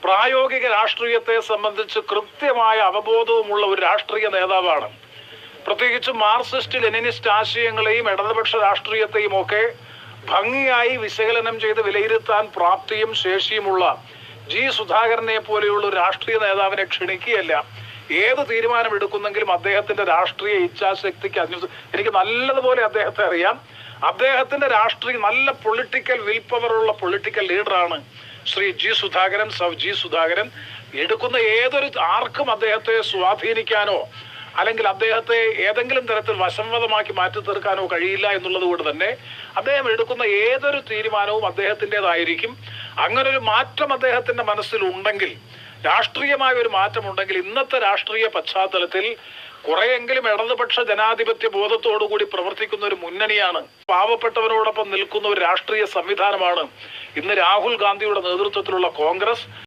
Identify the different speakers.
Speaker 1: പ്രായോഗിക രാഷ്ട്രീയത്തെ സംബന്ധിച്ച് കൃത്യമായ അവബോധവുമുള്ള ഒരു രാഷ്ട്രീയ നേതാവാണ്. പ്രത്യേകിച്ച് മാർക്സിസ്റ്റ് ലെനിനിസ്റ്റ് ആശയങ്ങളെയും ഇടതുപക്ഷ രാഷ്ട്രീയത്തെയും ഒക്കെ ഭംഗിയായി വിശകലനം ചെയ്ത് വിലയിരുത്താൻ പ്രാപ്തിയും ശേഷിയുമുള്ള ജി സുധാകരനെ പോലെയുള്ള ഒരു രാഷ്ട്രീയ നേതാവിനെ ക്ഷണിക്കുകയല്ല, ഏത് തീരുമാനമെടുക്കുന്നെങ്കിലും അദ്ദേഹത്തിന്റെ രാഷ്ട്രീയ ഇച്ഛാശക്തിക്ക് എനിക്ക് നല്ലതുപോലെ അദ്ദേഹത്തെ അറിയാം. അദ്ദേഹത്തിന്റെ നല്ല പൊളിറ്റിക്കൽ വിൽ പവറുള്ള പൊളിറ്റിക്കൽ ലീഡറാണ് ശ്രീ ജി സുധാകരൻ. എടുക്കുന്ന ആർക്കും അദ്ദേഹത്തെ സ്വാധീനിക്കാനോ അല്ലെങ്കിൽ അദ്ദേഹത്തെ ഏതെങ്കിലും തരത്തിൽ വശംവദമാക്കി മാറ്റി തീർക്കാനോ കഴിയില്ല എന്നുള്ളത് കൊണ്ട് തന്നെ അദ്ദേഹം എടുക്കുന്ന ഏതൊരു തീരുമാനവും അദ്ദേഹത്തിൻ്റെതായിരിക്കും. അങ്ങനെ ഒരു മാറ്റം അദ്ദേഹത്തിന്റെ മനസ്സിൽ ഉണ്ടെങ്കിൽ, രാഷ്ട്രീയമായ ഒരു മാറ്റമുണ്ടെങ്കിൽ, ഇന്നത്തെ രാഷ്ട്രീയ പശ്ചാത്തലത്തിൽ കുറെയെങ്കിലും ഇടതുപക്ഷ ജനാധിപത്യ ബോധത്തോടുകൂടി പ്രവർത്തിക്കുന്ന ഒരു മുന്നണിയാണ്, പാവപ്പെട്ടവരോടൊപ്പം നിൽക്കുന്ന ഒരു രാഷ്ട്രീയ സംവിധാനമാണ് ഇന്ന് രാഹുൽ ഗാന്ധിയുടെ നേതൃത്വത്തിലുള്ള കോൺഗ്രസ്.